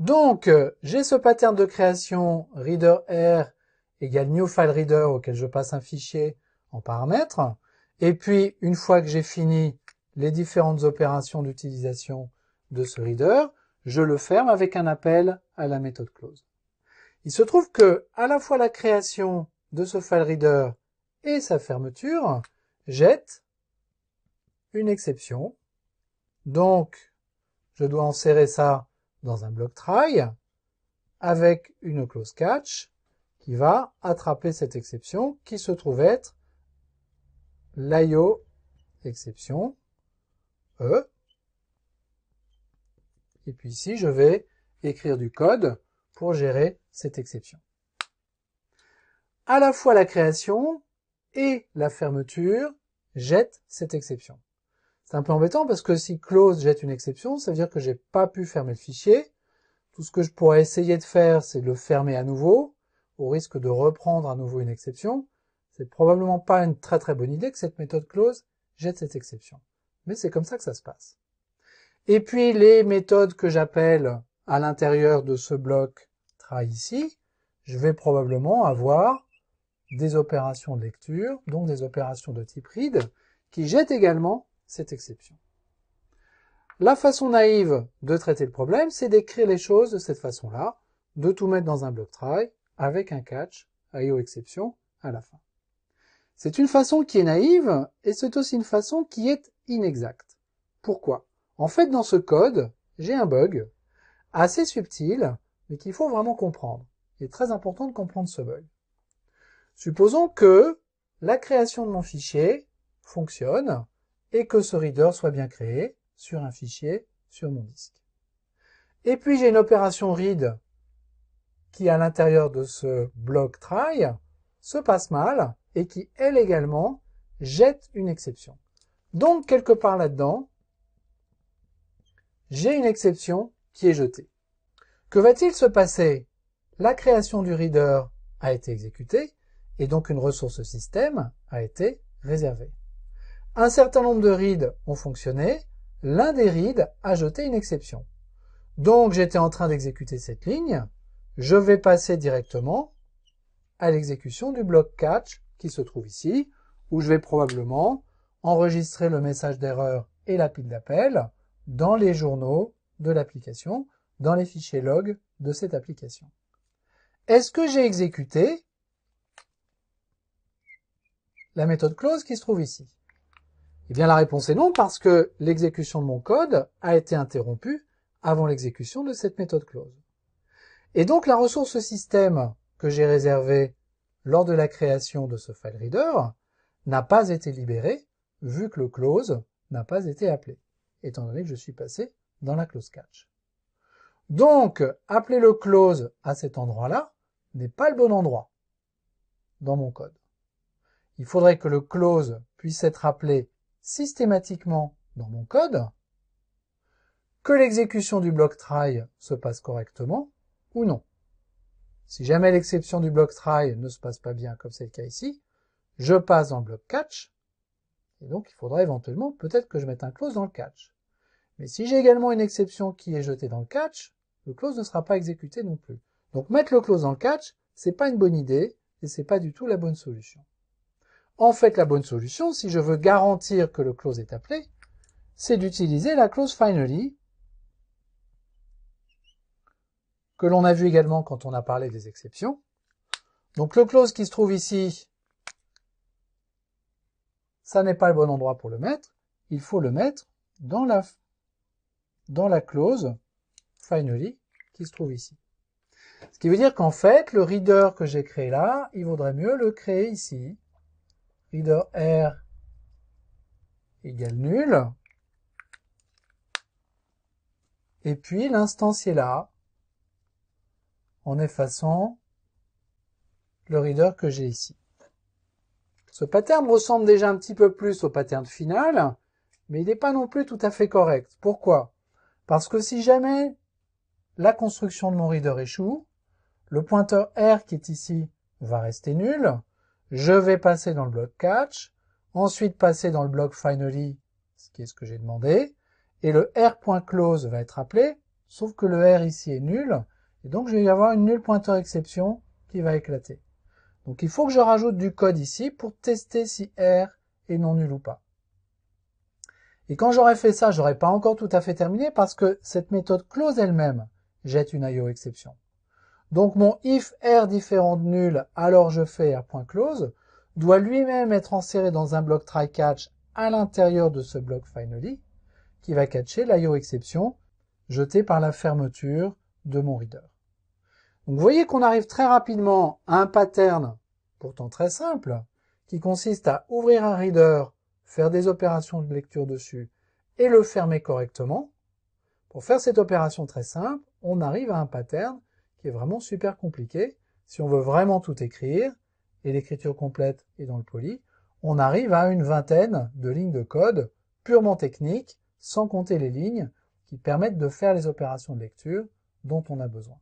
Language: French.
Donc, j'ai ce pattern de création reader R égale new file reader auquel je passe un fichier en paramètres. Et puis, une fois que j'ai fini les différentes opérations d'utilisation de ce reader, je le ferme avec un appel à la méthode close. Il se trouve que, à la fois la création de ce file reader et sa fermeture jettent une exception. Donc, je dois insérer ça dans un bloc try avec une close catch qui va attraper cette exception qui se trouve être l'IO exception E. Et puis ici, je vais écrire du code pour gérer cette exception. À la fois la création et la fermeture jettent cette exception. C'est un peu embêtant parce que si close jette une exception, ça veut dire que j'ai pas pu fermer le fichier. Tout ce que je pourrais essayer de faire, c'est de le fermer à nouveau, au risque de reprendre à nouveau une exception. C'est probablement pas une très très bonne idée que cette méthode close jette cette exception. Mais c'est comme ça que ça se passe. Et puis les méthodes que j'appelle à l'intérieur de ce bloc try ici, je vais probablement avoir des opérations de lecture, donc des opérations de type read, qui jettent également cette exception. La façon naïve de traiter le problème, c'est d'écrire les choses de cette façon-là, de tout mettre dans un bloc try, avec un catch, IO exception, à la fin. C'est une façon qui est naïve, et c'est aussi une façon qui est inexacte. Pourquoi? En fait, dans ce code, j'ai un bug, assez subtil, mais qu'il faut vraiment comprendre. Il est très important de comprendre ce bug. Supposons que la création de mon fichier fonctionne, et que ce reader soit bien créé, sur un fichier sur mon disque. Et puis j'ai une opération read qui à l'intérieur de ce bloc try se passe mal et qui elle également jette une exception. Donc quelque part là-dedans, j'ai une exception qui est jetée. Que va-t-il se passer? La création du reader a été exécutée et donc une ressource système a été réservée. Un certain nombre de reads ont fonctionné. L'un des reads a jeté une exception. Donc j'étais en train d'exécuter cette ligne, je vais passer directement à l'exécution du bloc catch qui se trouve ici, où je vais probablement enregistrer le message d'erreur et la pile d'appel dans les journaux de l'application, dans les fichiers log de cette application. Est-ce que j'ai exécuté la méthode close qui se trouve ici? Eh bien la réponse est non, parce que l'exécution de mon code a été interrompue avant l'exécution de cette méthode close. Et donc la ressource système que j'ai réservée lors de la création de ce file reader n'a pas été libérée, vu que le close n'a pas été appelé, étant donné que je suis passé dans la close catch. Donc, appeler le close à cet endroit-là n'est pas le bon endroit dans mon code. Il faudrait que le close puisse être appelé systématiquement dans mon code, que l'exécution du bloc try se passe correctement ou non. Si jamais l'exception du bloc try ne se passe pas bien, comme c'est le cas ici, je passe dans le bloc catch, et donc il faudra éventuellement peut-être que je mette un close dans le catch. Mais si j'ai également une exception qui est jetée dans le catch, le close ne sera pas exécuté non plus. Donc mettre le close dans le catch, c'est pas une bonne idée, et c'est pas du tout la bonne solution. En fait, la bonne solution, si je veux garantir que le close est appelé, c'est d'utiliser la clause finally, que l'on a vu également quand on a parlé des exceptions. Donc le close qui se trouve ici, ça n'est pas le bon endroit pour le mettre. Il faut le mettre dans la clause finally qui se trouve ici. Ce qui veut dire qu'en fait, le reader que j'ai créé là, il vaudrait mieux le créer ici. Reader R égale nul. Et puis l'instancier là, en effaçant le reader que j'ai ici. Ce pattern ressemble déjà un petit peu plus au pattern final, mais il n'est pas non plus tout à fait correct. Pourquoi? Parce que si jamais la construction de mon reader échoue, le pointeur R qui est ici va rester nul, je vais passer dans le bloc catch, ensuite passer dans le bloc finally, ce qui est ce que j'ai demandé, et le R.close va être appelé sauf que le R ici est nul, et donc je vais y avoir une nulle pointeur exception qui va éclater. Donc il faut que je rajoute du code ici pour tester si R est non nul ou pas. Et quand j'aurai fait ça, j'aurai pas encore tout à fait terminé parce que cette méthode close elle-même jette une IO exception. Donc mon if R différent de nul, alors je fais R.close, doit lui-même être inséré dans un bloc try-catch à l'intérieur de ce bloc finally, qui va catcher l'IO exception jetée par la fermeture de mon reader. Donc vous voyez qu'on arrive très rapidement à un pattern, pourtant très simple, qui consiste à ouvrir un reader, faire des opérations de lecture dessus et le fermer correctement. Pour faire cette opération très simple, on arrive à un pattern qui est vraiment super compliqué. Si on veut vraiment tout écrire, et l'écriture complète est dans le poly, on arrive à une vingtaine de lignes de code purement techniques, sans compter les lignes qui permettent de faire les opérations de lecture dont on a besoin.